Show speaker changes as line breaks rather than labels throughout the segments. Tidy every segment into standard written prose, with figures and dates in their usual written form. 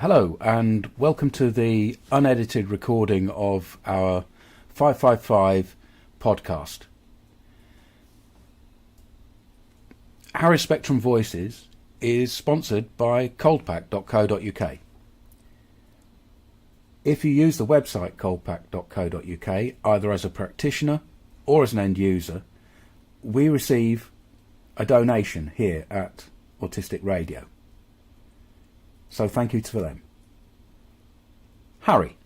Hello and welcome to the unedited recording of our 555 podcast. Harris Spectrum Voices is sponsored by coldpack.co.uk. If you use the website coldpack.co.uk either as a practitioner or as an end user, we receive a donation here at Autistic Radio. So thank you to them. Harry,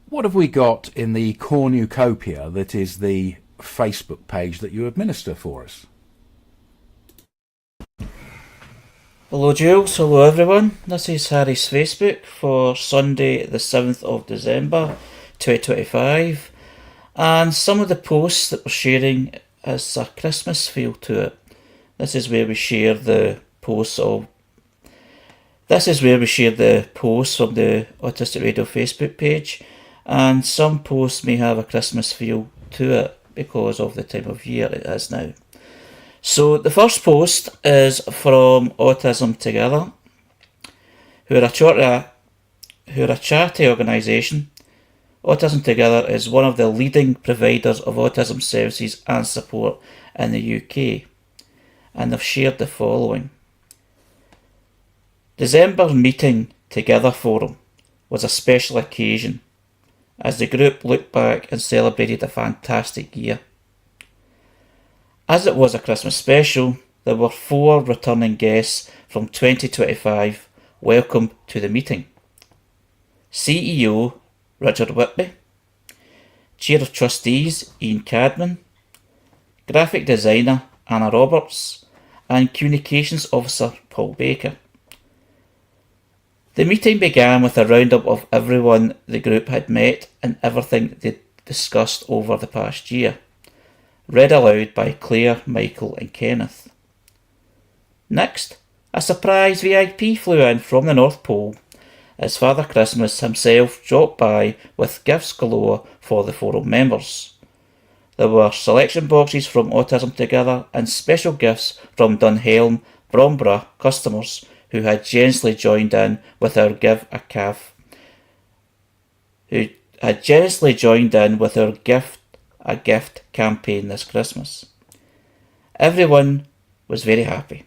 what have we got in the cornucopia that is the Facebook page that you administer for us?
Hello Jules, hello everyone. This is Harry's Facebook for Sunday the 7th of December 2025, and some of the posts that we're sharing has a Christmas feel to it. This is where we share the posts from the Autistic Radio Facebook page, and some posts may have a Christmas feel to it because of the time of year it is now. So the first post is from Autism Together, who are a charity organisation. Autism Together is one of the leading providers of autism services and support in the UK, and they've shared the following. December's meeting Together Forum was a special occasion as the group looked back and celebrated a fantastic year. As it was a Christmas special, there were 4 returning guests from 2025 welcomed to the meeting. CEO Richard Whitby, Chair of Trustees Ian Cadman, Graphic Designer Anna Roberts, and Communications Officer Paul Baker. The meeting began with a roundup of everyone the group had met and everything they discussed over the past year, read aloud by Claire, Michael and Kenneth. Next, a surprise VIP flew in from the North Pole as Father Christmas himself dropped by with gifts galore for the forum members. There were selection boxes from Autism Together and special gifts from Dunhelm, Bromborough customers who had generously joined in with our gift a gift campaign this Christmas. Everyone was very happy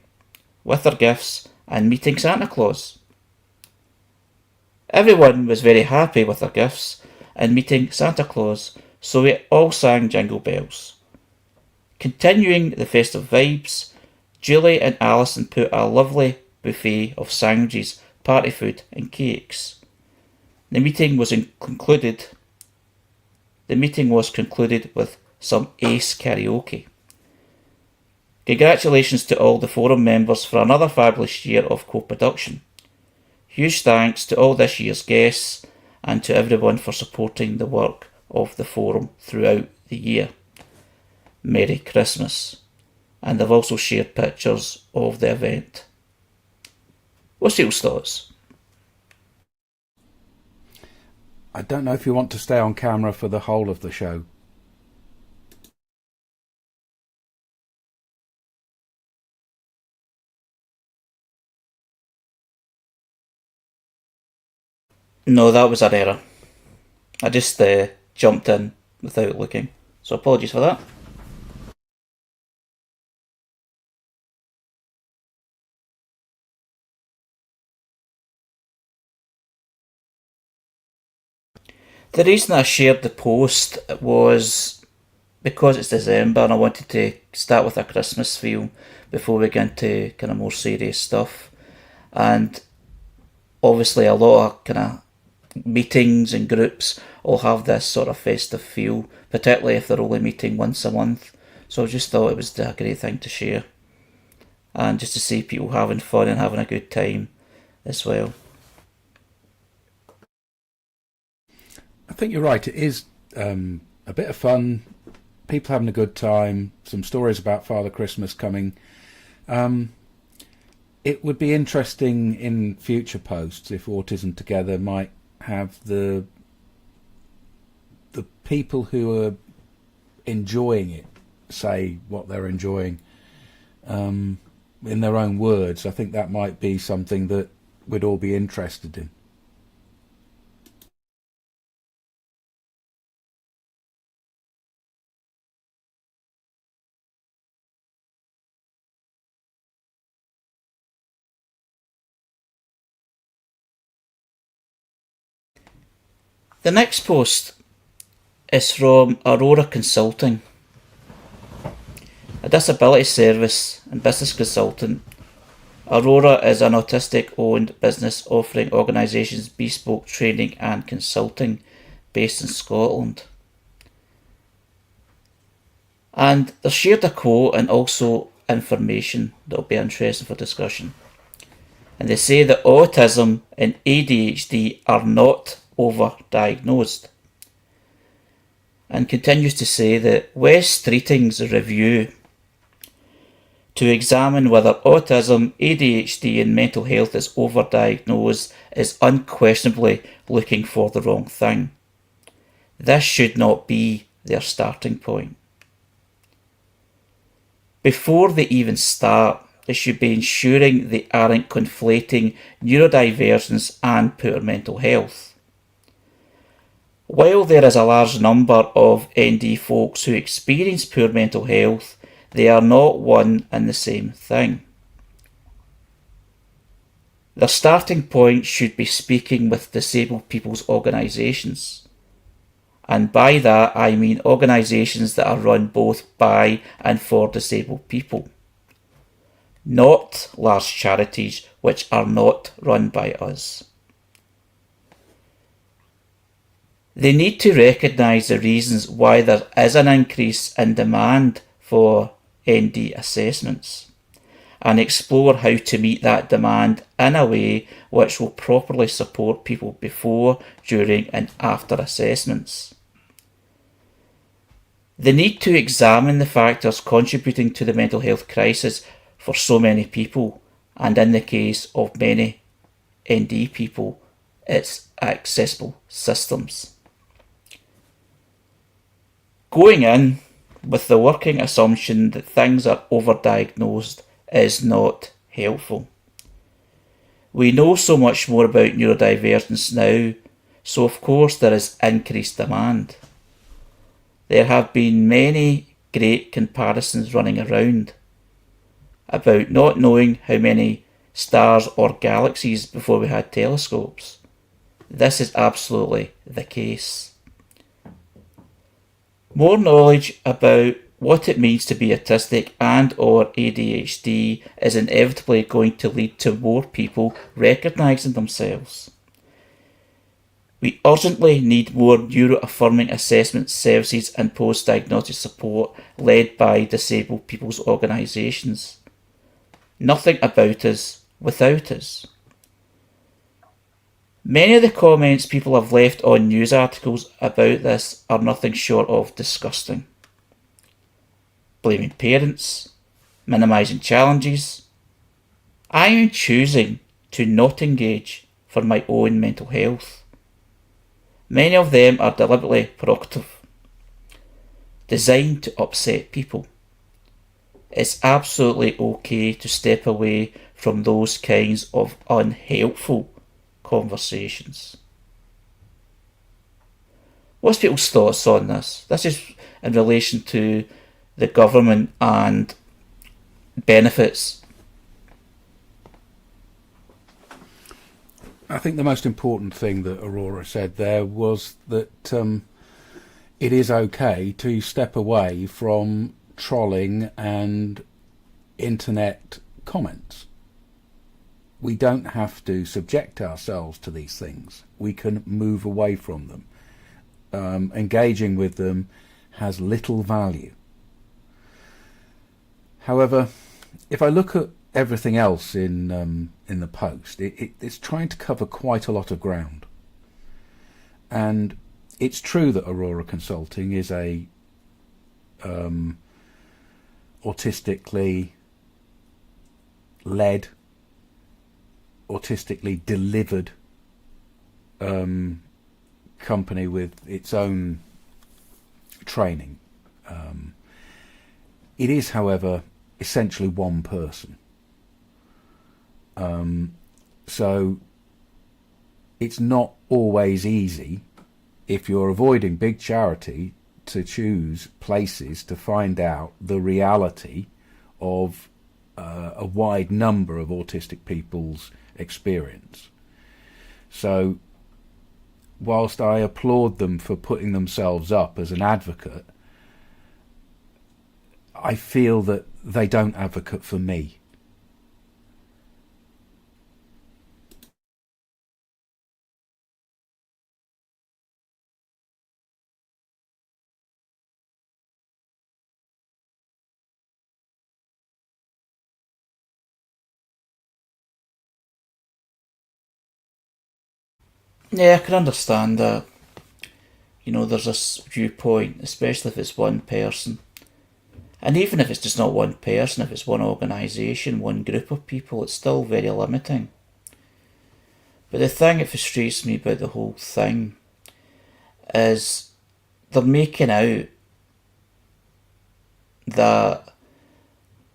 with their gifts and meeting Santa Claus. So we all sang Jingle Bells. Continuing the festive vibes, Julie and Alison put a lovely buffet of sandwiches, party food and cakes. The meeting was concluded with some ace karaoke. Congratulations to all the forum members for another fabulous year of co-production. Huge thanks to all this year's guests and to everyone for supporting the work of the forum throughout the year. Merry Christmas. And they've also shared pictures of the event. What's your thoughts?
I don't know if you want to stay on camera for the whole of the show.
No, that was an error. I just jumped in without looking, so apologies for that. The reason I shared the post was because it's December and I wanted to start with a Christmas feel before we get into kind of more serious stuff. And obviously a lot of kind of meetings and groups all have this sort of festive feel, particularly if they're only meeting once a month. So I just thought it was a great thing to share. And just to see people having fun and having a good time as well.
I think you're right. It is a bit of fun, people having a good time, some stories about Father Christmas coming. It would be interesting in future posts if Autism Together might have the people who are enjoying it say what they're enjoying in their own words. I think that might be something that we'd all be interested in.
The next post is from Aurora Consulting, a disability service and business consultant. Aurora is an autistic-owned business offering organisations bespoke training and consulting based in Scotland. And they've shared a quote and also information that will be interesting for discussion. And they say that autism and ADHD are not overdiagnosed. And continues to say that West Streeting's review to examine whether autism, ADHD and mental health is overdiagnosed is unquestionably looking for the wrong thing. This should not be their starting point. Before they even start, they should be ensuring they aren't conflating neurodivergence and poor mental health. While there is a large number of ND folks who experience poor mental health, they are not one and the same thing. Their starting point should be speaking with disabled people's organisations. And by that I mean organisations that are run both by and for disabled people. Not large charities which are not run by us. They need to recognise the reasons why there is an increase in demand for ND assessments and explore how to meet that demand in a way which will properly support people before, during and after assessments. They need to examine the factors contributing to the mental health crisis for so many people, and in the case of many ND people, its accessible systems. Going in with the working assumption that things are overdiagnosed is not helpful. We know so much more about neurodivergence now, so of course there is increased demand. There have been many great comparisons running around about not knowing how many stars or galaxies before we had telescopes. This is absolutely the case. More knowledge about what it means to be autistic and or ADHD is inevitably going to lead to more people recognising themselves. We urgently need more neuro-affirming assessment services and post-diagnostic support led by disabled people's organisations. Nothing about us without us. Many of the comments people have left on news articles about this are nothing short of disgusting. Blaming parents, minimising challenges. I am choosing to not engage for my own mental health. Many of them are deliberately provocative, designed to upset people. It's absolutely okay to step away from those kinds of unhelpful conversations. What's people's thoughts on this? This is in relation to the government and benefits.
I think the most important thing that Aurora said there was that it is okay to step away from trolling and internet comments. We don't have to subject ourselves to these things. We can move away from them. Engaging with them has little value. However, if I look at everything else in the post, it's trying to cover quite a lot of ground. And it's true that Aurora Consulting is a autistically led, autistically delivered company with its own training. It is, however, essentially one person. So it's not always easy, if you're avoiding big charity, to choose places to find out the reality of a wide number of autistic people's experience. So whilst I applaud them for putting themselves up as an advocate, I feel that they don't advocate for me.
Yeah, I can understand that. You know, there's this viewpoint, especially if it's one person. And even if it's just not one person, if it's one organisation, one group of people, it's still very limiting. But the thing that frustrates me about the whole thing is they're making out that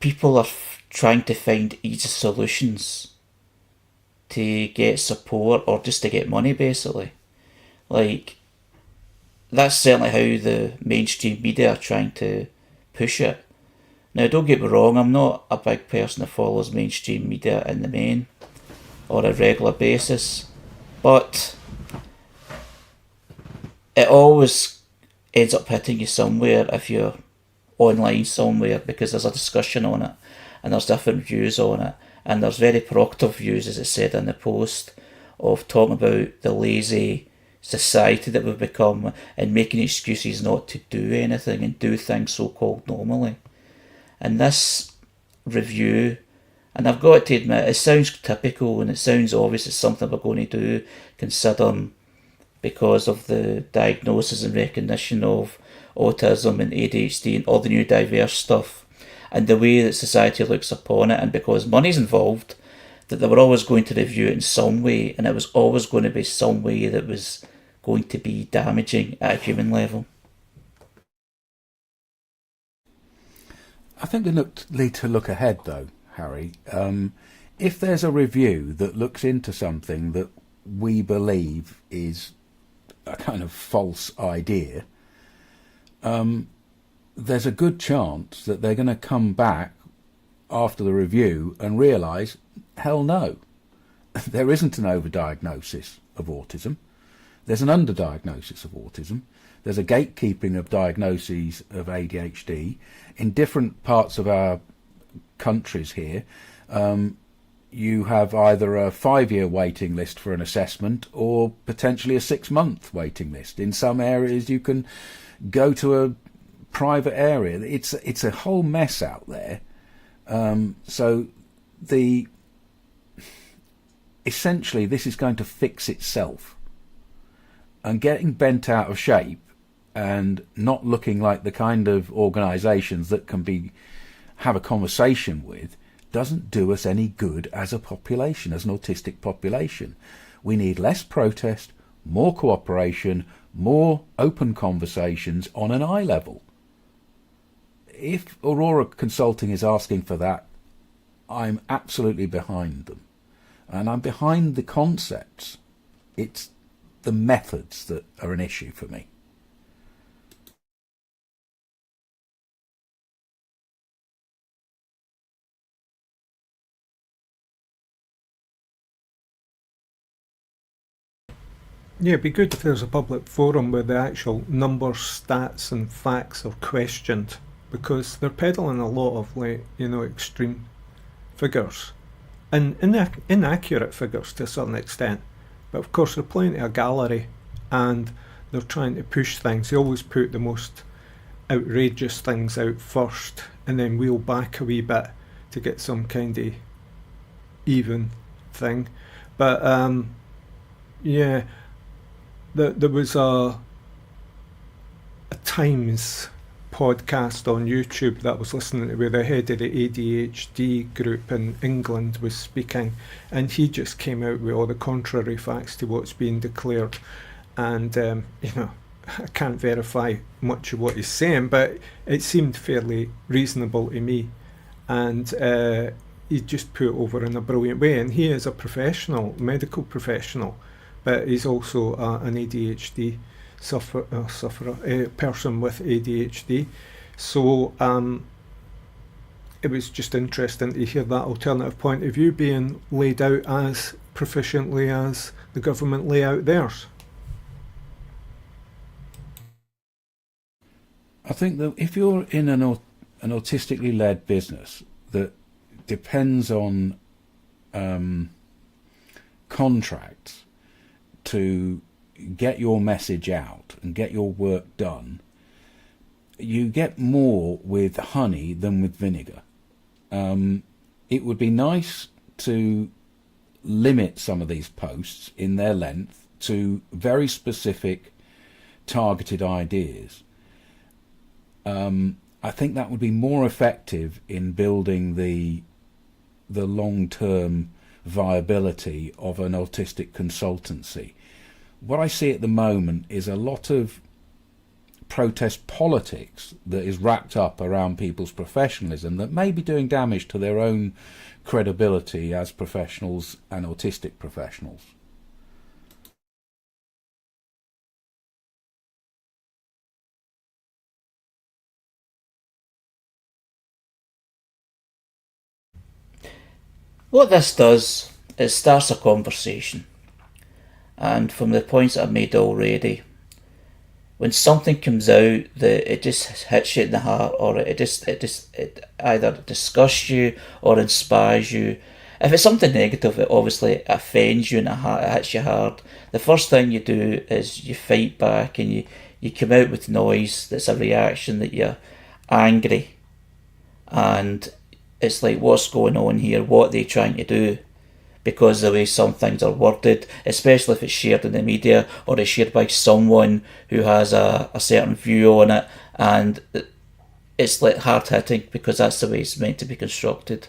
people are trying to find easy solutions to get support or just to get money, basically. Like, that's certainly how the mainstream media are trying to push it. Now, don't get me wrong, I'm not a big person that follows mainstream media in the main or a regular basis, but it always ends up hitting you somewhere if you're online somewhere, because there's a discussion on it and there's different views on it, and there's very provocative views, as it said in the post, of talking about the lazy society that we've become and making excuses not to do anything and do things so-called normally. And this review, and I've got to admit, it sounds typical and it sounds obvious it's something we're going to do, considering because of the diagnosis and recognition of autism and ADHD and all the new diverse stuff, and the way that society looks upon it, and because money's involved, that they were always going to review it in some way, and it was always going to be some way that was going to be damaging at a human level.
I think we need to look ahead, though, Harry. If there's a review that looks into something that we believe is a kind of false idea, there's a good chance that they're going to come back after the review and realise, hell no, there isn't an overdiagnosis of autism. There's an underdiagnosis of autism. There's a gatekeeping of diagnoses of ADHD. In different parts of our countries here, you have either a 5-year waiting list for an assessment or potentially a 6-month waiting list. In some areas you can go to a private area. It's a whole mess out there. So essentially this is going to fix itself. And getting bent out of shape and not looking like the kind of organisations that can have a conversation with doesn't do us any good as a population, as an autistic population. We need less protest, more cooperation, more open conversations on an eye level. If Aurora Consulting is asking for that, I'm absolutely behind them. And I'm behind the concepts. It's the methods that are an issue for me.
Yeah, it'd be good if there's a public forum where the actual numbers, stats and facts are questioned, because they're peddling a lot of extreme figures and inaccurate figures to a certain extent. But of course they're playing to a gallery and they're trying to push things. They always put the most outrageous things out first and then wheel back a wee bit to get some kind of even thing. But yeah, there was a Times podcast on YouTube that I was listening to where the head of the ADHD group in England was speaking, and he just came out with all the contrary facts to what's being declared. And I can't verify much of what he's saying, but it seemed fairly reasonable to me, and he just put it over in a brilliant way. And he is a professional, medical professional, but he's also an ADHD sufferer, person with ADHD. So it was just interesting to hear that alternative point of view being laid out as proficiently as the government lay out theirs.
I think that if you're in an autistically led business that depends on contracts to get your message out and get your work done, you get more with honey than with vinegar. It would be nice to limit some of these posts in their length to very specific targeted ideas. I think that would be more effective in building the long-term viability of an autistic consultancy. What I see at the moment is a lot of protest politics that is wrapped up around people's professionalism that may be doing damage to their own credibility as professionals and autistic professionals.
What this does is starts a conversation, and from the points I've made already, when something comes out that it just hits you in the heart, or it either disgusts you or inspires you. If it's something negative, it obviously offends you and it hits you hard. The first thing you do is you fight back and you come out with noise that's a reaction that you're angry, and it's like, what's going on here? What are they trying to do? Because the way some things are worded, especially if it's shared in the media or it's shared by someone who has a certain view on it, and it's like hard hitting because that's the way it's meant to be constructed.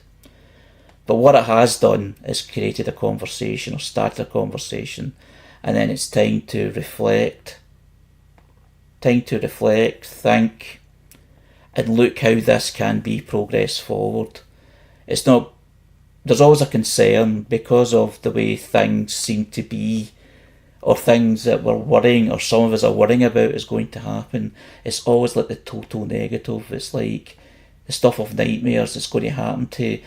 But what it has done is created a conversation or started a conversation, and then it's time to reflect, think, and look how this can be progressed forward. It's not, there's always a concern because of the way things seem to be, or things that we're worrying, or some of us are worrying about is going to happen. It's always like the total negative. It's like the stuff of nightmares that's going to happen to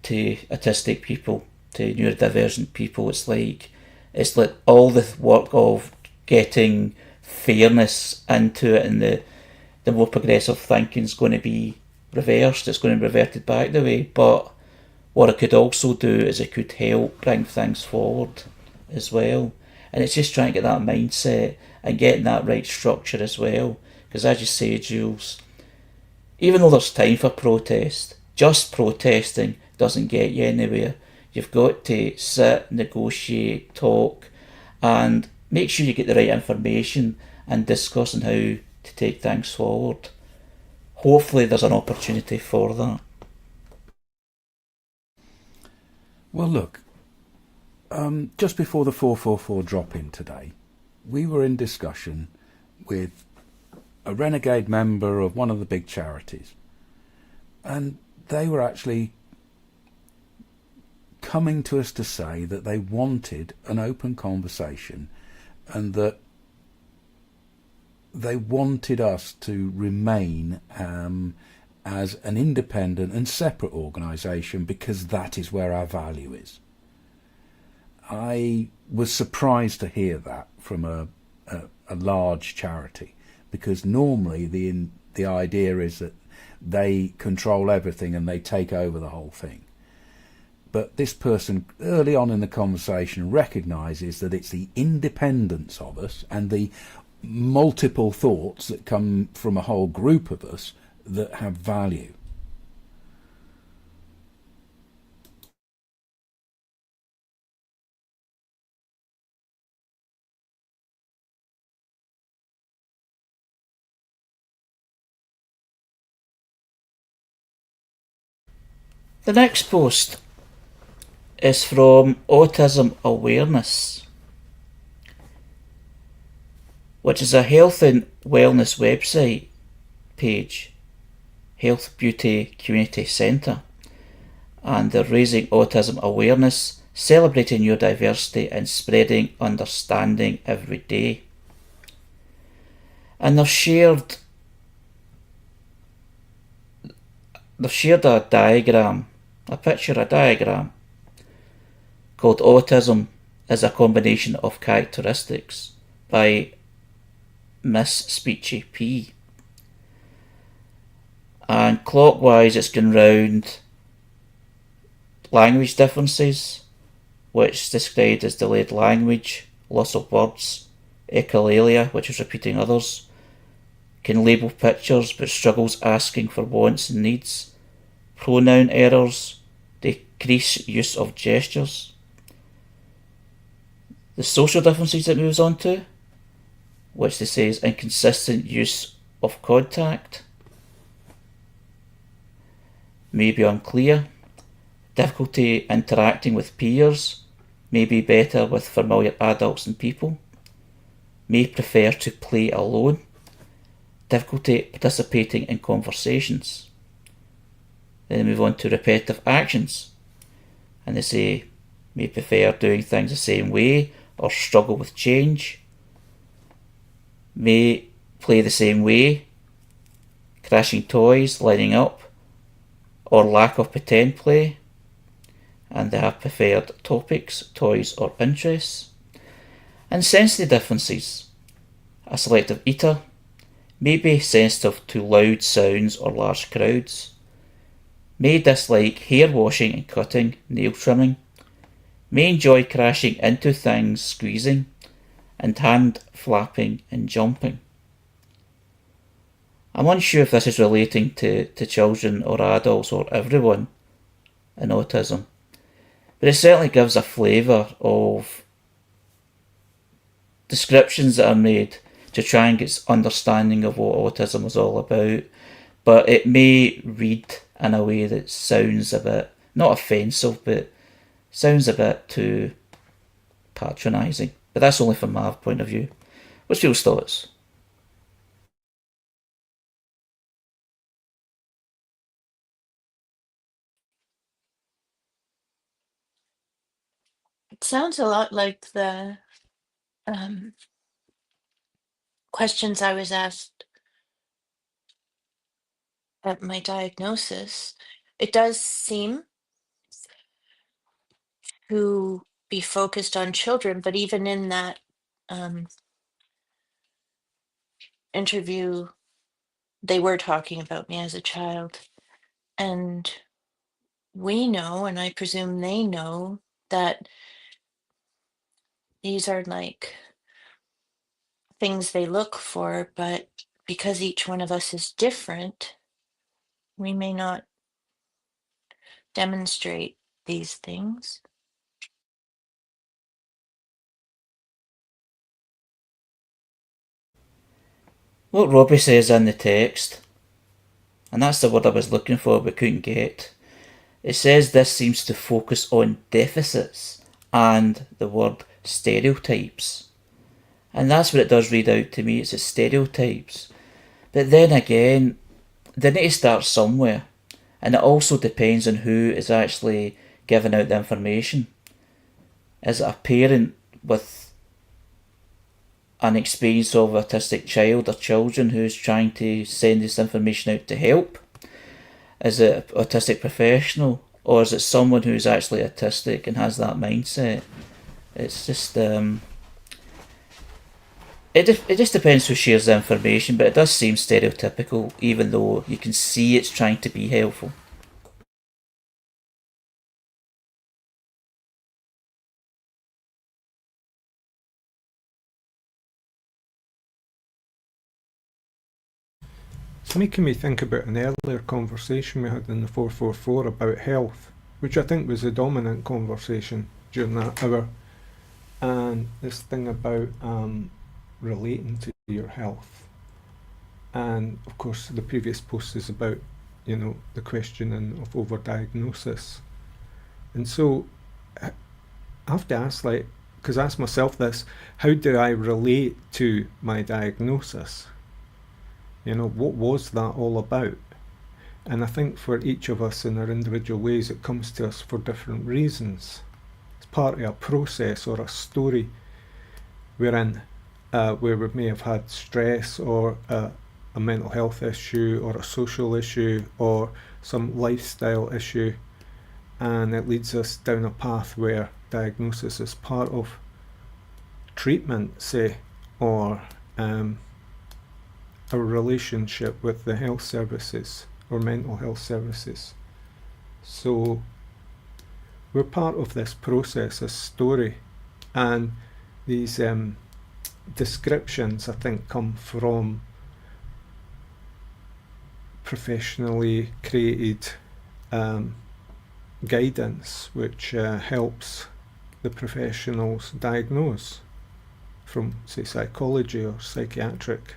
autistic people, to neurodivergent people. It's like all the work of getting fairness into it, and the more progressive thinking is going to be reversed. It's going to be reverted back the way. But what it could also do is it could help bring things forward as well. And it's just trying to get that mindset and getting that right structure as well. Because as you say, Jules, even though there's time for protest, just protesting doesn't get you anywhere. You've got to sit, negotiate, talk, and make sure you get the right information and discuss on how to take things forward. Hopefully there's an opportunity for that.
Well, look, just before the 444 drop-in today, we were in discussion with a renegade member of one of the big charities, and they were actually coming to us to say that they wanted an open conversation and that they wanted us to remain as an independent and separate organisation because that is where our value is. I was surprised to hear that from a large charity, because normally the idea is that they control everything and they take over the whole thing. But this person early on in the conversation recognises that it's the independence of us and the multiple thoughts that come from a whole group of us that have value.
The next post is from Autism Awareness, which is a health and wellness website page, Health Beauty Community Centre, and they're raising autism awareness, celebrating neurodiversity and spreading understanding every day. And they've shared a diagram, a diagram called Autism is a Combination of Characteristics by Miss Speechy P. And clockwise it's going round language differences, which is described as delayed language, loss of words, echolalia, which is repeating others, can label pictures but struggles asking for wants and needs, pronoun errors, decreased use of gestures. The social differences it moves on to, which they say is inconsistent use of contact, may be unclear, difficulty interacting with peers, may be better with familiar adults and people, may prefer to play alone, difficulty participating in conversations. Then they move on to repetitive actions, and they say may prefer doing things the same way or struggle with change, may play the same way, crashing toys, lining up, or lack of pretend play, and they have preferred topics, toys, or interests. And sensory differences. A selective eater may be sensitive to loud sounds or large crowds, may dislike hair washing and cutting, nail trimming, may enjoy crashing into things, squeezing, and hand flapping and jumping. I'm unsure if this is relating to children or adults or everyone in autism, but it certainly gives a flavour of descriptions that are made to try and get understanding of what autism is all about, but it may read in a way that sounds a bit, not offensive, but sounds a bit too patronising. But that's only from my point of view. What's your thoughts?
It sounds a lot like the um, questions I was asked at my diagnosis. It does seem to be focused on children, but even in that um, interview, they were talking about me as a child. And we know, and I presume they know, that these are like things they look for, but because each one of us is different, we may not demonstrate these things.
What Robbie says in the text, and that's the word I was looking for but couldn't get, it says this seems to focus on deficits and the word stereotypes. And that's what it does read out to me, it's the stereotypes. But then again, they need to start somewhere. And it also depends on who is actually giving out the information. Is it a parent with an experience of autistic child or children who's trying to send this information out to help? Is it an autistic professional? Or is it someone who's actually autistic and has that mindset? It's just it just depends who shares the information, but it does seem stereotypical, even though you can see it's trying to be helpful.
It's making me think about an earlier conversation we had in the 444 about health, which I think was the dominant conversation during that hour. And this thing about relating to your health. And of course, the previous post is about, the questioning of overdiagnosis. And so I have to ask, because I ask myself this, how do I relate to my diagnosis? What was that all about? And I think for each of us in our individual ways, it comes to us for different reasons. It's part of a process or a story we're in, where we may have had stress or a mental health issue or a social issue or some lifestyle issue, and it leads us down a path where diagnosis is part of treatment, say, or a relationship with the health services or mental health services. So we're part of this process, this story, and these descriptions, I think, come from professionally created guidance which helps the professionals diagnose from, say, psychology or psychiatric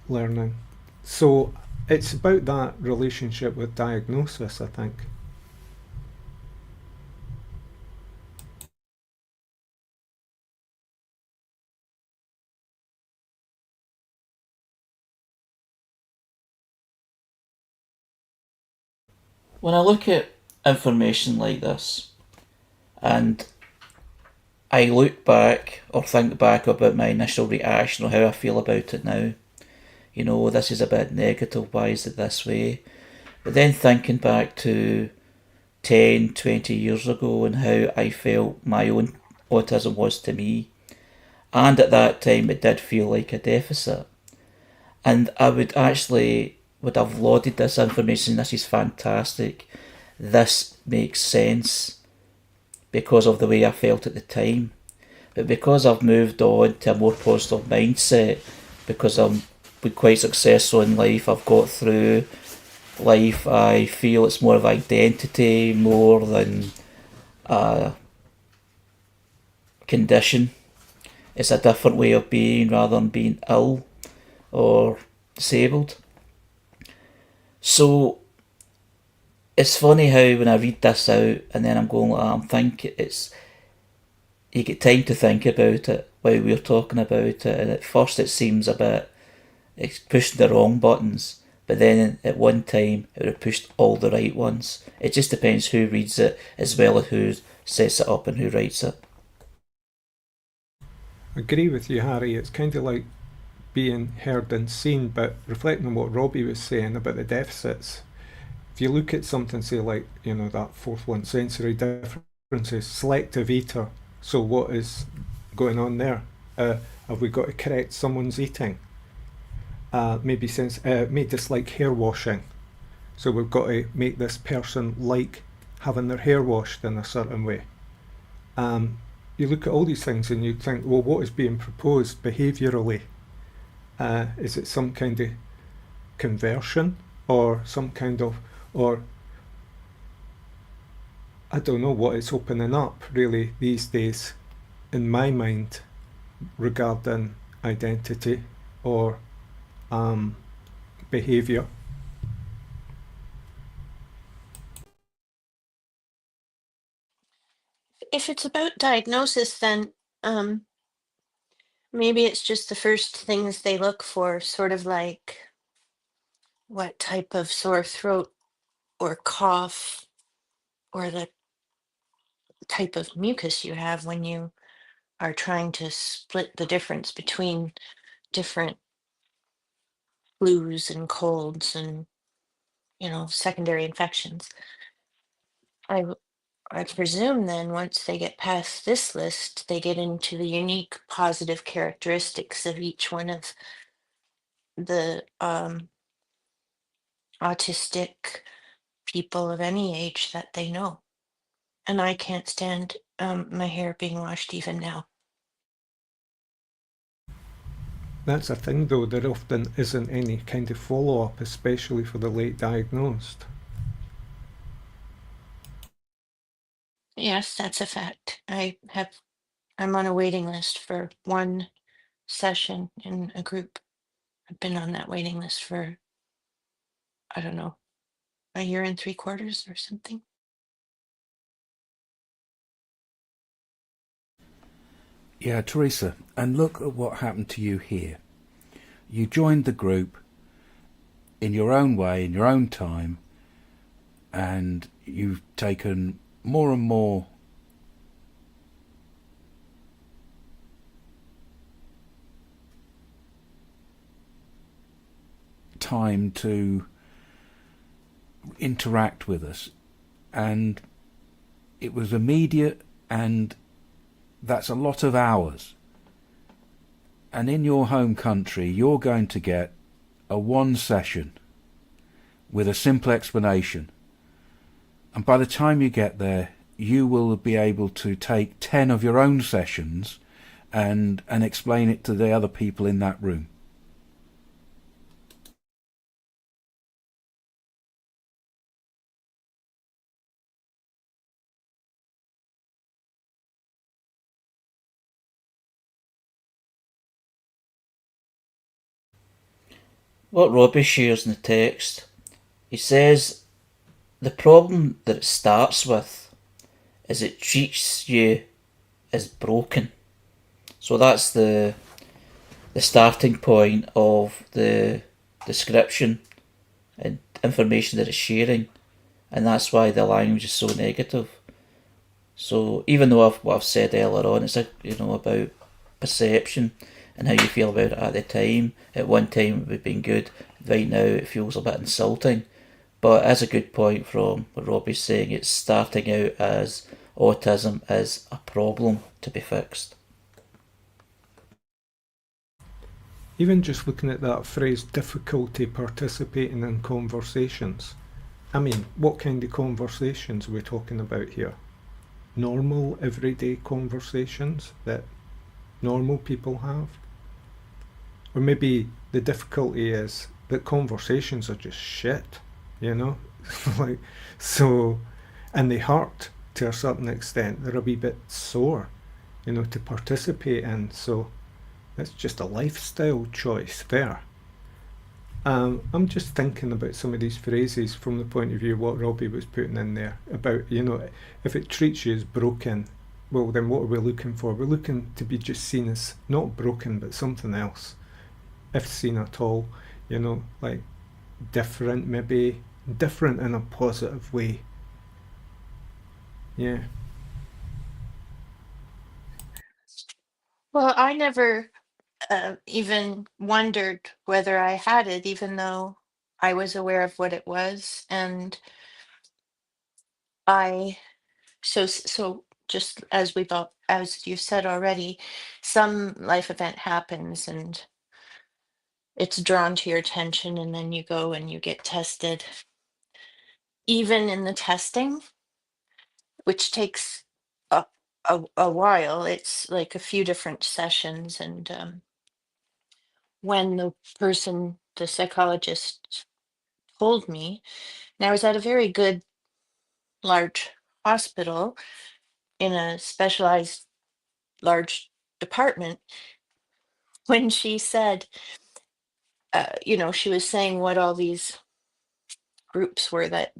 learning. So it's about that relationship with diagnosis, I think.
When I look at information like this, and I look back or think back about my initial reaction or how I feel about it now, you know, this is a bit negative, why is it this way? But then thinking back to 10, 20 years ago and how I felt my own autism was to me, and at that time it did feel like a deficit. And I would have lauded this information, this is fantastic, this makes sense because of the way I felt at the time. But because I've moved on to a more positive mindset, because I'm been quite successful in life, I've got through life, I feel it's more of identity more than a condition. It's a different way of being rather than being ill or disabled. So it's funny how when I read this out and then I'm going like, I'm thinking you get time to think about it while we're talking about it, and at first it seems a bit, it's pushing the wrong buttons, but then at one time it would have pushed all the right ones. It just depends who reads it as well as who sets it up and who writes it.
I agree with you, Harry. It's kind of like being heard and seen, but reflecting on what Robbie was saying about the deficits, if you look at something, say, like, you know, that fourth one, sensory differences, selective eater, so what is going on there? Have we got to correct someone's eating? Maybe may dislike hair washing, so we've got to make this person like having their hair washed in a certain way. You look at all these things and you think, well, what is being proposed behaviourally? Is it some kind of conversion or some kind of, or I don't know what it's opening up really these days in my mind regarding identity or behaviour.
If it's about diagnosis, then maybe it's just the first things they look for, sort of like what type of sore throat or cough or the type of mucus you have when you are trying to split the difference between different flus and colds and, secondary infections. I I presume then once they get past this list, they get into the unique positive characteristics of each one of the autistic people of any age that they know. And I can't stand my hair being washed even now.
That's a thing though, there often isn't any kind of follow-up, especially for the late diagnosed.
Yes, that's a fact. I'm on a waiting list for one session in a group. I've been on that waiting list for, I don't know, a year and 3/4 or something.
Yeah, Teresa, and look at what happened to you here. You joined the group in your own way, in your own time, and you've taken more and more time to interact with us, and it was immediate, and that's a lot of hours. And in your home country, you're going to get a one session with a simple explanation. And by the time you get there, you will be able to take 10 of your own sessions and explain it to the other people in that room.
What Robbie shares in the text, he says the problem that it starts with is it treats you as broken. So that's the starting point of the description and information that it's sharing, and that's why the language is so negative. So even though what I've said earlier on, it's about perception and how you feel about it at the time. At one time it would have been good, right now it feels a bit insulting. But as a good point from what Robbie's saying, it's starting out as autism is a problem to be fixed.
Even just looking at that phrase, difficulty participating in conversations. I mean, what kind of conversations are we talking about here? Normal, everyday conversations that normal people have? Or maybe the difficulty is that conversations are just shit, like, so, and they hurt to a certain extent. They're a wee bit sore, to participate in. So it's just a lifestyle choice there. I'm just thinking about some of these phrases from the point of view of what Robbie was putting in there about, if it treats you as broken, well then what are we looking for? We're looking to be just seen as not broken but something else, if seen at all, like different, maybe different in a positive way. Yeah.
Well, I never even wondered whether I had it, even though I was aware of what it was. And I, so just as you said already, some life event happens and it's drawn to your attention, and then you go and you get tested. Even in the testing, which takes a while, it's like a few different sessions. And when the psychologist told me, and I was at a very good large hospital in a specialized large department, when she said, she was saying what all these groups were that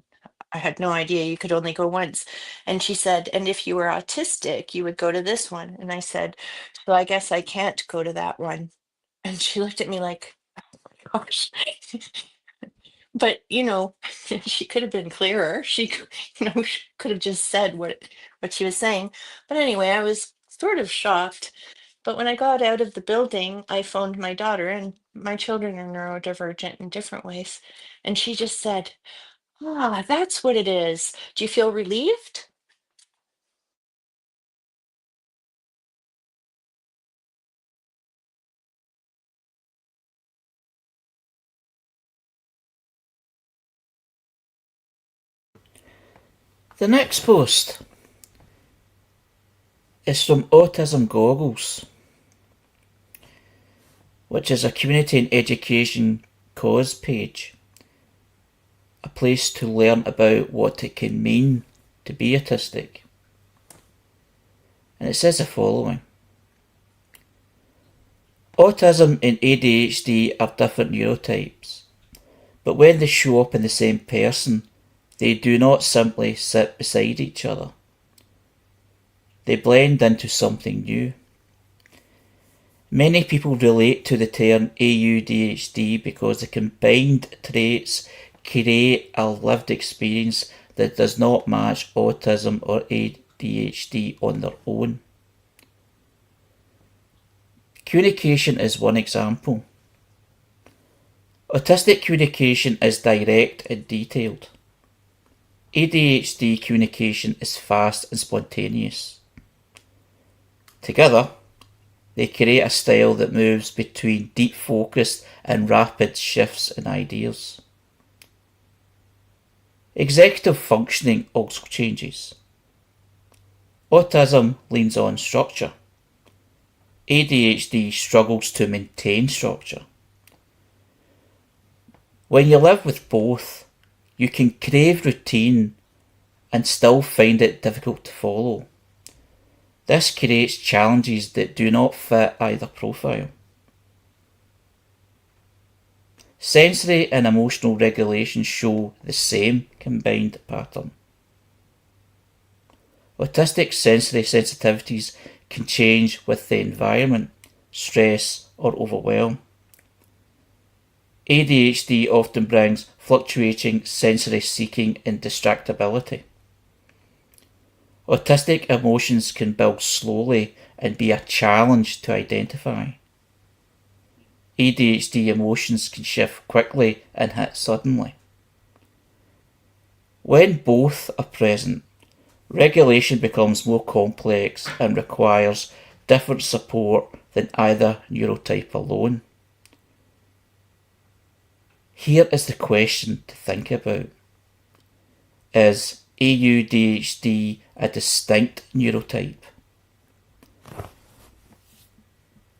I had no idea you could only go once. And she said, and if you were autistic, you would go to this one. And I said, so I guess I can't go to that one. And she looked at me like, oh, gosh. But she could have been clearer. She could have just said what she was saying. But anyway, I was sort of shocked. But when I got out of the building, I phoned my daughter, and my children are neurodivergent in different ways. And she just said, "Ah, that's what it is. Do you feel relieved?"
The next post is from Autism Goggles, which is a community and education cause page, a place to learn about what it can mean to be autistic. And it says the following: autism and ADHD are different neurotypes, but when they show up in the same person, they do not simply sit beside each other. They blend into something new. Many people relate to the term AUDHD because the combined traits create a lived experience that does not match autism or ADHD on their own. Communication is one example. Autistic communication is direct and detailed. ADHD communication is fast and spontaneous. Together, they create a style that moves between deep focus and rapid shifts in ideas. Executive functioning also changes. Autism leans on structure. ADHD struggles to maintain structure. When you live with both, you can crave routine and still find it difficult to follow. This creates challenges that do not fit either profile. Sensory and emotional regulation show the same combined pattern. Autistic sensory sensitivities can change with the environment, stress, or overwhelm. ADHD often brings fluctuating sensory seeking and distractibility. Autistic emotions can build slowly and be a challenge to identify. ADHD emotions can shift quickly and hit suddenly. When both are present, regulation becomes more complex and requires different support than either neurotype alone. Here is the question to think about. Is AUDHD a distinct neurotype?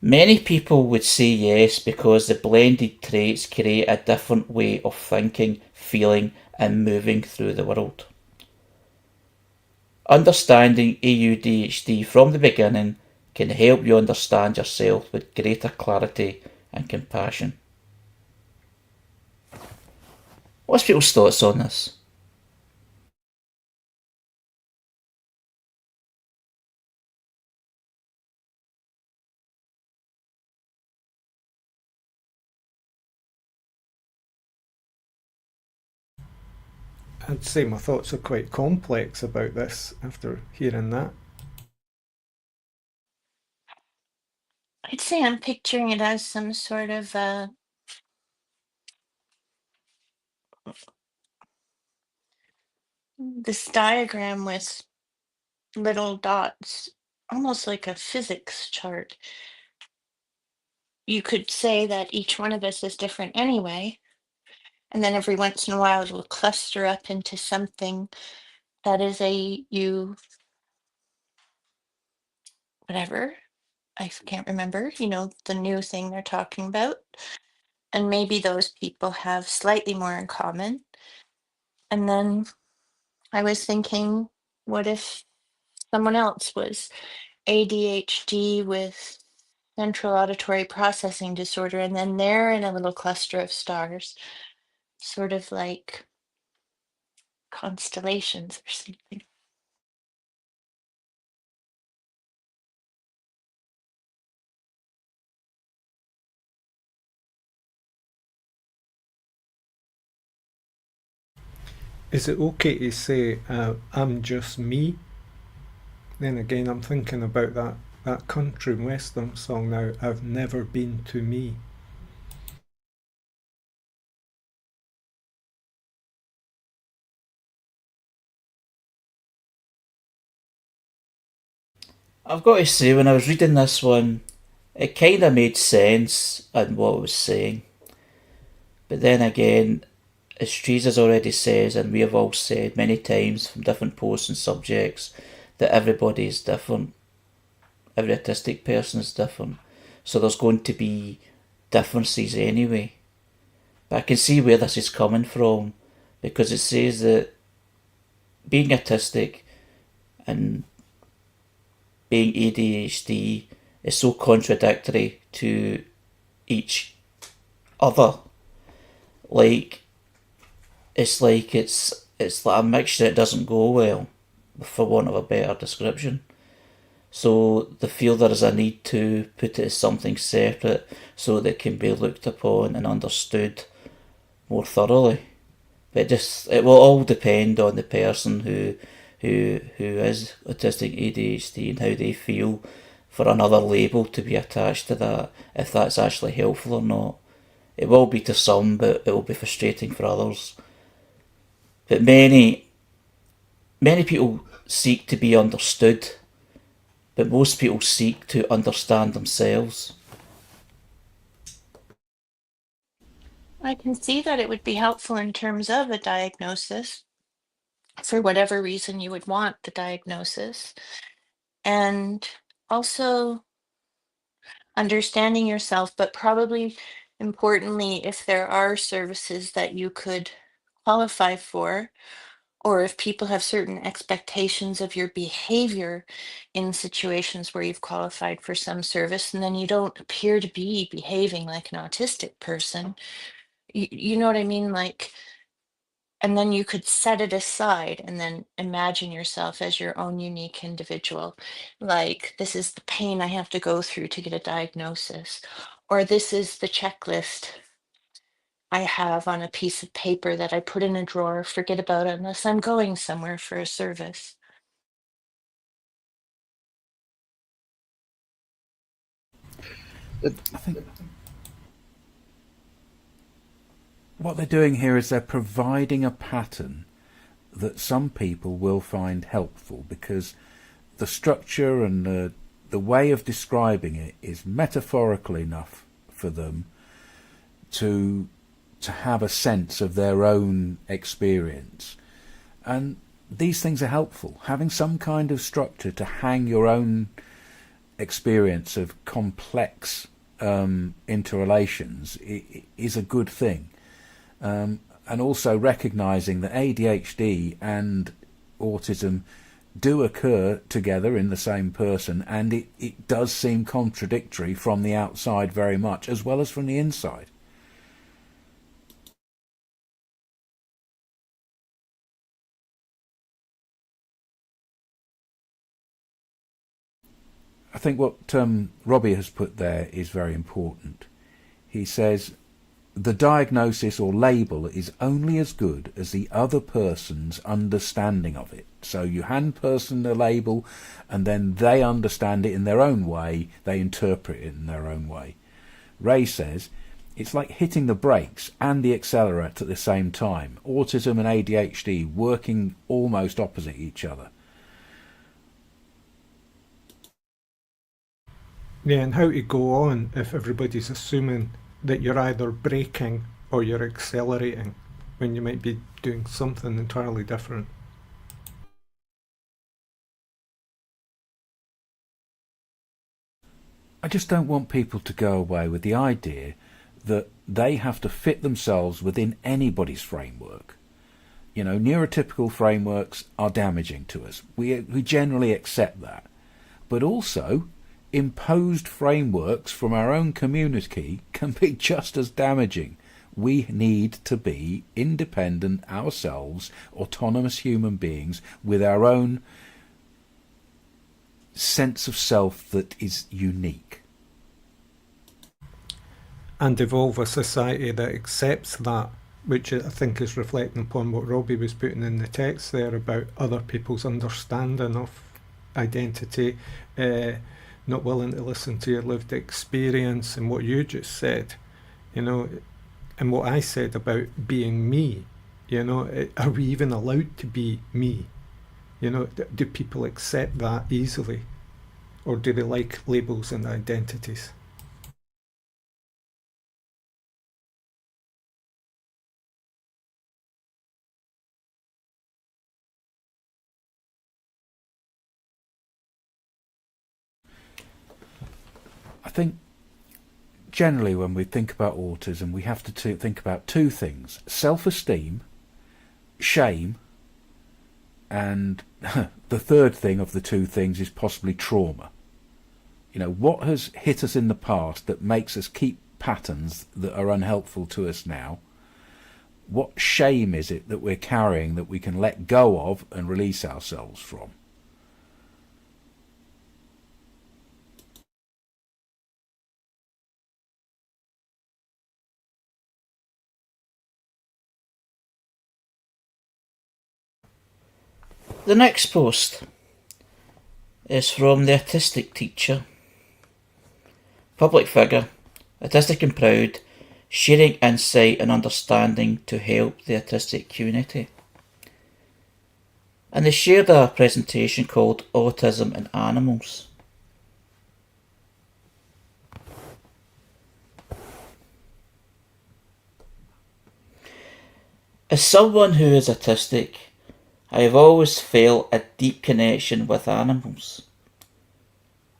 Many people would say yes because the blended traits create a different way of thinking, feeling, and moving through the world. Understanding AUDHD from the beginning can help you understand yourself with greater clarity and compassion. What's people's thoughts on this?
I'd say my thoughts are quite complex about this after hearing that.
I'd say I'm picturing it as some sort of this diagram with little dots, almost like a physics chart. You could say that each one of us is different anyway, and then every once in a while it'll cluster up into something that is a you, whatever. Can't remember, the new thing they're talking about. And maybe those people have slightly more in common. And then I was thinking, what if someone else was ADHD with central auditory processing disorder, and then they're in a little cluster of stars, sort of like constellations or something.
Is it okay to say I'm just me? Then again, I'm thinking about that country and western song now, I've never been to me.
I've got to say, when I was reading this one, it kind of made sense in what it was saying. But then again, as Trees has already said, and we have all said many times from different posts and subjects, that everybody is different. Every autistic person is different. So there's going to be differences anyway. But I can see where this is coming from, because it says that being autistic and being ADHD is so contradictory to each other. It's like a mixture that doesn't go well, for want of a better description. So they feel there is a need to put it as something separate so that it can be looked upon and understood more thoroughly. But it will all depend on the person who is autistic ADHD and how they feel for another label to be attached to that, if that's actually helpful or not. It will be to some, but it will be frustrating for others. But many people seek to be understood but most people seek to understand themselves.
I can see that it would be helpful in terms of a diagnosis for whatever reason you would want the diagnosis. And also understanding yourself, but probably importantly, if there are services that you could qualify for, or if people have certain expectations of your behavior in situations where you've qualified for some service, and then you don't appear to be behaving like an autistic person. You know what I mean? Like, and then you could set it aside and then imagine yourself as your own unique individual. Like, this is the pain I have to go through to get a diagnosis, or this is the checklist I have on a piece of paper that I put in a drawer, forget about it unless I'm going somewhere for a service.
I think what they're doing here is they're providing a pattern that some people will find helpful, because the structure and the way of describing it is metaphorical enough for them to have a sense of their own experience. And these things are helpful. Having some kind of structure to hang your own experience of complex interrelations is a good thing. And also recognising that ADHD and autism do occur together in the same person, and it does seem contradictory from the outside very much, as well as from the inside. I think what Robbie has put there is very important. He says, the diagnosis or label is only as good as the other person's understanding of it. So you hand person a label and then they understand it in their own way, they interpret it in their own way. Ray says, it's like hitting the brakes and the accelerator at the same time. Autism and ADHD working almost opposite each other.
Yeah, and how to go on if everybody's assuming that you're either braking or you're accelerating when you might be doing something entirely different.
I just don't want people to go away with the idea that they have to fit themselves within anybody's framework. You know, neurotypical frameworks are damaging to us. We generally accept that. But also, imposed frameworks from our own community can be just as damaging. We need to be independent ourselves, autonomous human beings with our own sense of self that is unique.
And evolve a society that accepts that, which I think is reflecting upon what Robbie was putting in the text there about other people's understanding of identity, not willing to listen to your lived experience, and what you just said, you know, and what I said about being me. You know, are we even allowed to be me? You know, do people accept that easily? Or do they like labels and identities?
I think generally when we think about autism, we have to think about two things: self-esteem, shame, and the third thing of the two things is possibly trauma. You know, what has hit us in the past that makes us keep patterns that are unhelpful to us now? What shame is it that we're carrying that we can let go of and release ourselves from?
The next post is from the autistic teacher, public figure, autistic and proud, sharing insight and understanding to help the autistic community. And they shared a presentation called Autism in Animals. As someone who is autistic, I have always felt a deep connection with animals.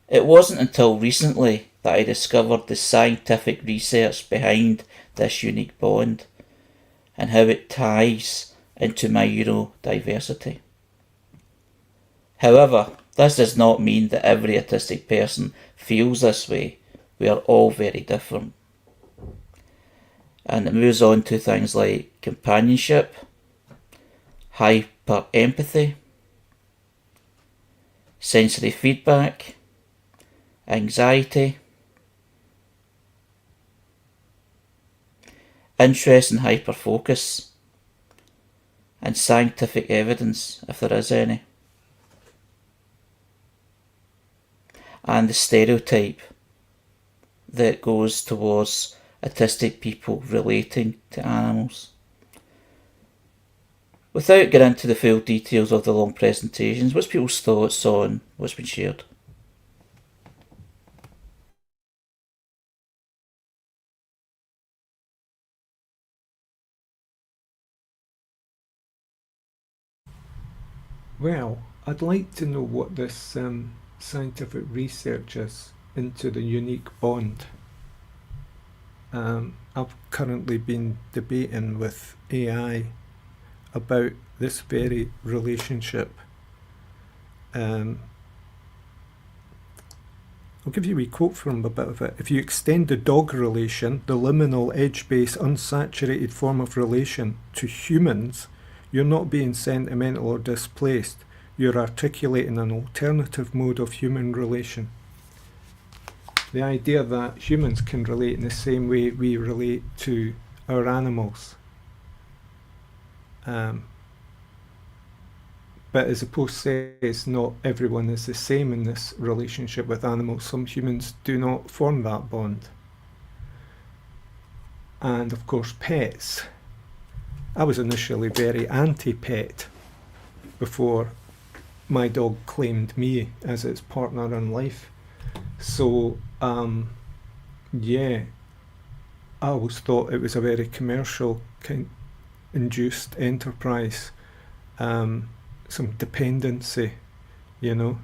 It wasn't until recently that I discovered the scientific research behind this unique bond and how it ties into my neurodiversity. However, this does not mean that every autistic person feels this way. We are all very different. And it moves on to things like companionship, hyper empathy, sensory feedback, anxiety, interest and hyper focus, and scientific evidence, if there is any. And the stereotype that goes towards autistic people relating to animals. Without getting into the full details of the long presentations, what's people's thoughts on what's been shared?
Well, I'd like to know what this scientific research is into the unique bond. I've currently been debating with AI about this very relationship. I'll give you a wee quote from a bit of it. If you extend the dog relation, the liminal, edge-based, unsaturated form of relation, to humans, you're not being sentimental or displaced. You're articulating an alternative mode of human relation. The idea that humans can relate in the same way we relate to our animals. But as the post says, not everyone is the same in this relationship with animals. Some humans do not form that bond. And of course, pets. I was initially very anti-pet before my dog claimed me as its partner in life. So, yeah, I always thought it was a very commercial induced enterprise. Some dependency, you know.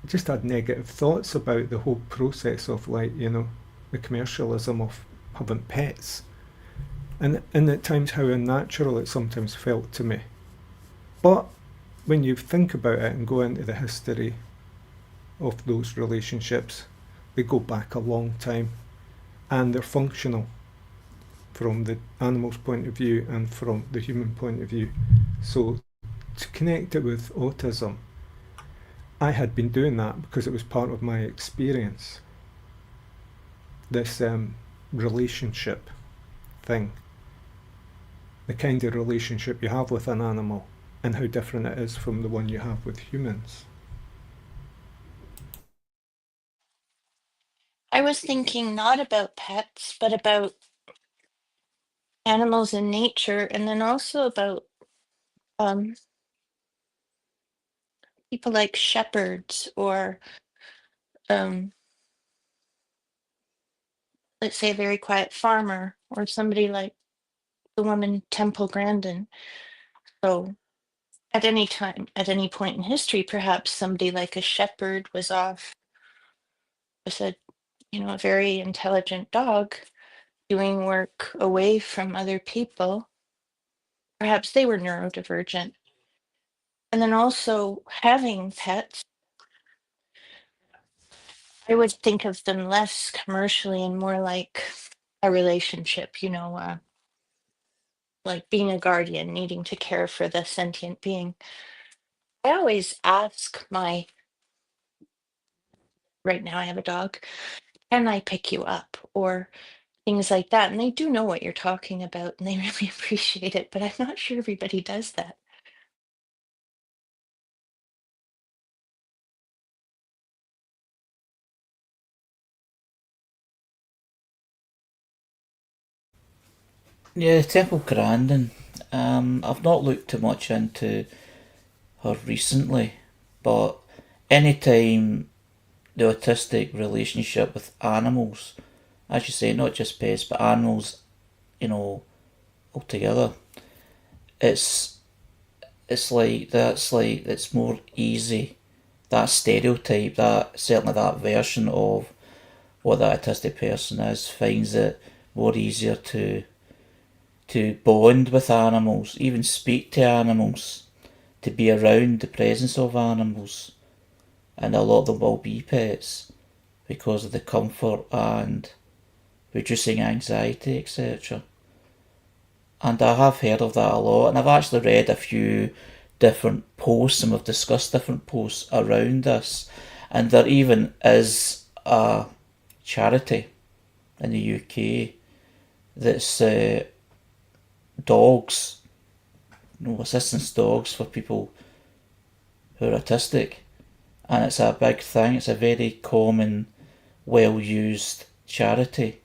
Just had negative thoughts about the whole process of, like, you know, the commercialism of having pets. And at times how unnatural it sometimes felt to me. But when you think about it and go into the history of those relationships, they go back a long time and they're functional from the animal's point of view and from the human point of view. So to connect it with autism, I had been doing that because it was part of my experience, this relationship thing, the kind of relationship you have with an animal and how different it is from the one you have with humans.
I was thinking not about pets, but about animals in nature, and then also about um, people like shepherds or, um, let's say, a very quiet farmer or somebody like the woman Temple Grandin. So at any time, at any point in history, perhaps somebody like a shepherd was off with a, a very intelligent dog doing work away from other people. Perhaps they were neurodivergent. And then also having pets, I would think of them less commercially and more like a relationship, like being a guardian, needing to care for the sentient being. I always ask right now I have a dog, can I pick you up? Or things like that. And they do know what you're talking about and they really appreciate it, but I'm not sure everybody does that.
Yeah, Temple Grandin. I've not looked too much into her recently, but anytime the autistic relationship with animals, as you say, not just pets, but animals, you know, altogether. It's it's more easy. That stereotype, that certainly that version of what the autistic person is, finds it more easier to bond with animals, even speak to animals, to be around the presence of animals, and a lot of them will be pets because of the comfort and reducing anxiety, etc. And I have heard of that a lot, and I've actually read a few different posts, and we've discussed different posts around this. And there even is a charity in the UK that's dogs, assistance dogs for people who are autistic. And it's a big thing, it's a very common, well used charity,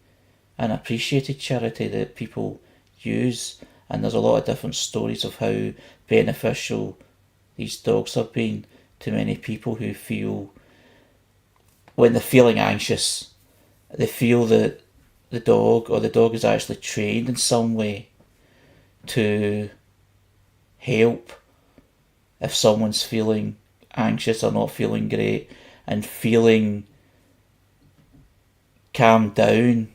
an appreciated charity that people use. And there's a lot of different stories of how beneficial these dogs have been to many people who feel, when they're feeling anxious, they feel that the dog or the dog is actually trained in some way to help if someone's feeling anxious or not feeling great, and feeling calmed down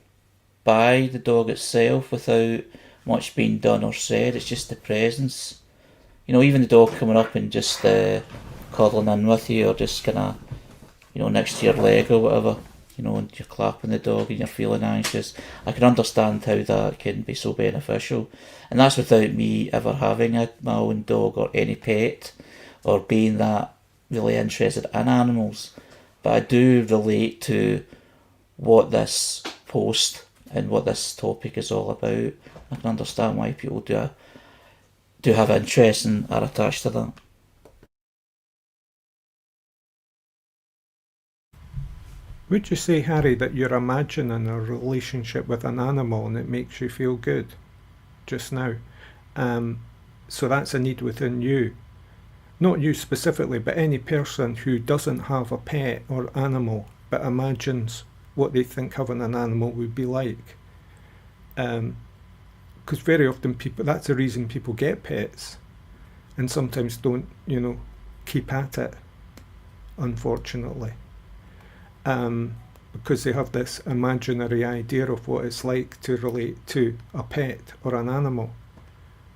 by the dog itself without much being done or said. It's just the presence. Even the dog coming up and just cuddling in with you, or just kind of, next to your leg or whatever, and you're clapping the dog and you're feeling anxious. I can understand how that can be so beneficial. And that's without me ever having my own dog or any pet, or being that really interested in animals. But I do relate to what this post and what this topic is all about. I can understand why people do have interest and are attached to that.
Would you say, Harry, that you're imagining a relationship with an animal and it makes you feel good just now? So that's a need within you. Not you specifically, but any person who doesn't have a pet or animal but imagines what they think having an animal would be like. Because very often that's the reason people get pets and sometimes don't, keep at it, unfortunately. Because they have this imaginary idea of what it's like to relate to a pet or an animal.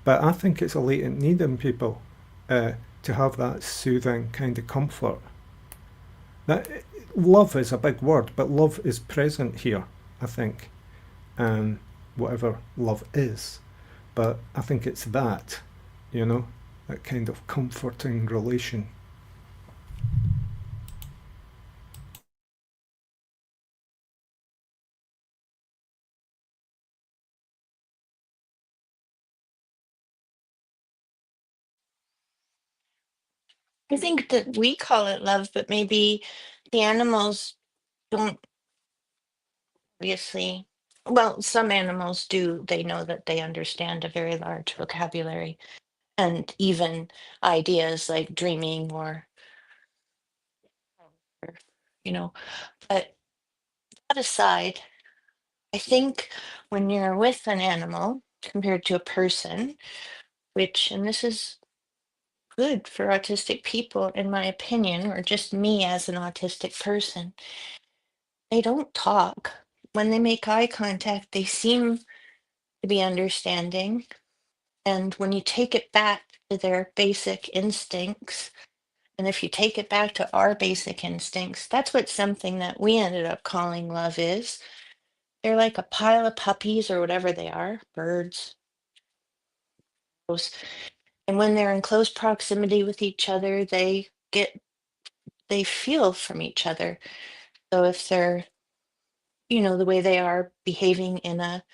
But I think it's a latent need in people to have that soothing kind of comfort. That love is a big word, but love is present here, I think. Whatever love is. But I think it's that, that kind of comforting relation.
I think that we call it love, but maybe the animals don't, obviously. Well, some animals do. They know that they understand a very large vocabulary and even ideas like dreaming or you know. But that aside, I think when you're with an animal compared to a person, and this is good for autistic people, in my opinion, or just me as an autistic person, they don't talk. When they make eye contact, they seem to be understanding. And when you take it back to their basic instincts, and if you take it back to our basic instincts, that's what something that we ended up calling love is. They're like a pile of puppies or whatever they are, birds. And when they're in close proximity with each other, they feel from each other. So if they're, the way they are behaving in a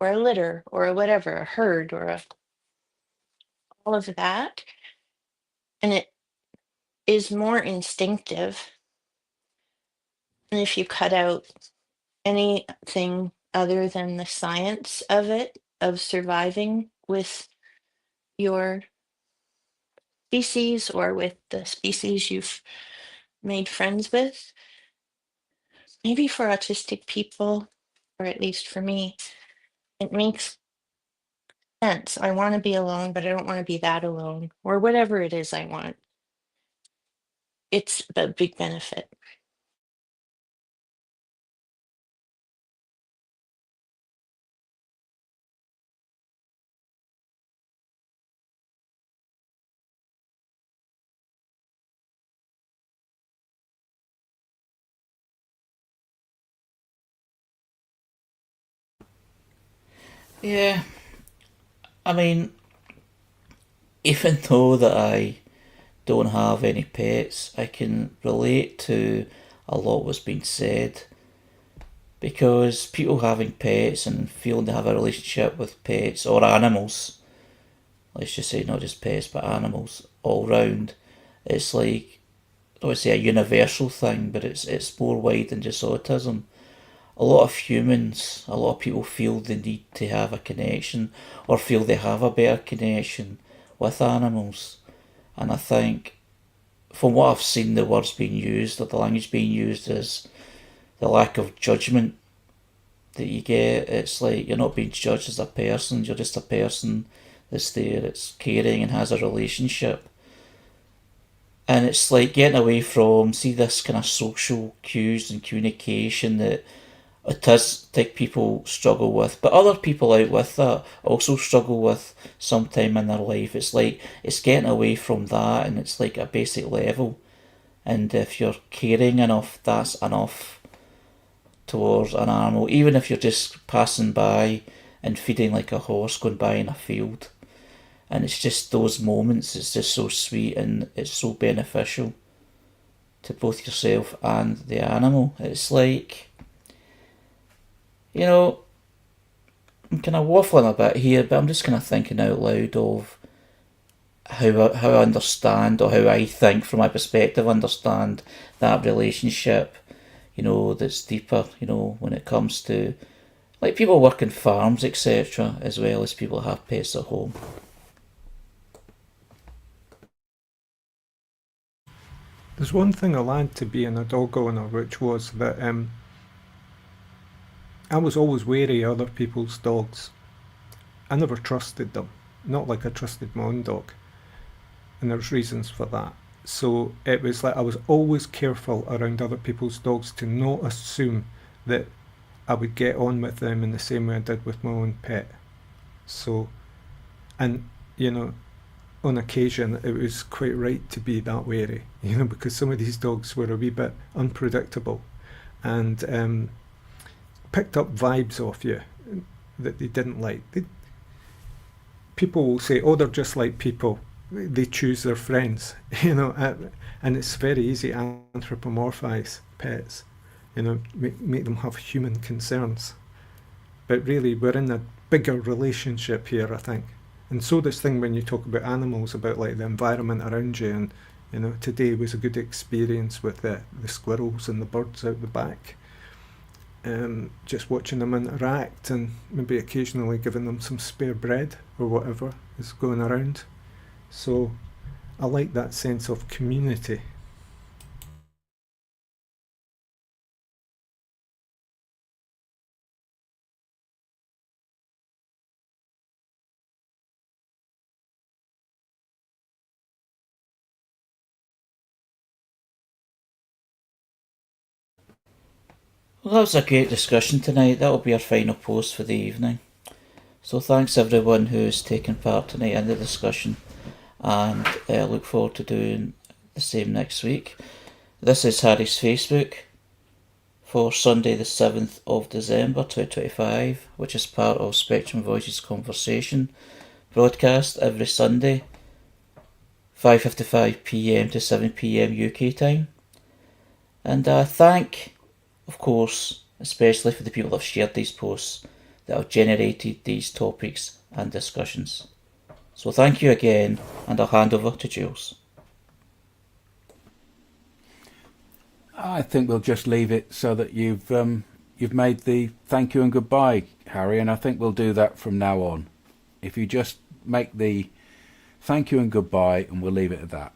litter or a whatever, a herd all of that, and it is more instinctive. And if you cut out anything other than the science of it, of surviving with your species or with the species you've made friends with, maybe for autistic people, or at least for me, it makes sense. I want to be alone, but I don't want to be that alone, or whatever it is I want. It's a big benefit.
Yeah, I mean, even though that I don't have any pets, I can relate to a lot what's been said, because people having pets and feeling they have a relationship with pets or animals, let's just say not just pets but animals all round, it's like, I would say a universal thing, but it's more wide than just autism. A lot of humans, a lot of people feel the need to have a connection or feel they have a better connection with animals. And I think, from what I've seen, the words being used or the language being used is the lack of judgment that you get. It's like you're not being judged as a person, you're just a person that's there, it's caring and has a relationship. And it's like getting away from, see, this kind of social cues and communication that autistic people struggle with, but other people out with that also struggle with sometime in their life. It's like it's getting away from that, and it's like a basic level. And if you're caring enough, that's enough towards an animal. Even if you're just passing by and feeding like a horse going by in a field, and it's just those moments. It's just so sweet and it's so beneficial to both yourself and the animal. It's like, you know, I'm kind of waffling a bit here, but I'm just kind of thinking out loud of how I understand, or how I think from my perspective, understand that relationship, that's deeper, when it comes to like people work in farms, etc., as well as people have pets at home.
There's one thing I'll add to being a dog owner, which was that I was always wary of other people's dogs. I never trusted them, not like I trusted my own dog, and there's reasons for that. So it was like I was always careful around other people's dogs to not assume that I would get on with them in the same way I did with my own pet. So, and on occasion it was quite right to be that wary, because some of these dogs were a wee bit unpredictable and picked up vibes off you that they didn't like. People will say, oh, they're just like people. They choose their friends, and it's very easy to anthropomorphize pets, make them have human concerns. But really, we're in a bigger relationship here, I think. And so this thing when you talk about animals, about like the environment around you, and today was a good experience with the squirrels and the birds out the back. Just watching them interact and maybe occasionally giving them some spare bread or whatever is going around. So I like that sense of community.
Well, that was a great discussion tonight. That will be our final post for the evening. So thanks everyone who's taken part tonight in the discussion, and I look forward to doing the same next week. This is Harry's Facebook for Sunday the 7th of December 2025, which is part of Spectrum Voices Conversation, broadcast every Sunday 5:55pm to 7pm UK time. And thank, of course, especially for the people that have shared these posts, that have generated these topics and discussions. So thank you again, and I'll hand over to Jules.
I think we'll just leave it so that you've made the thank you and goodbye, Harry, and I think we'll do that from now on. If you just make the thank you and goodbye, and we'll leave it at that.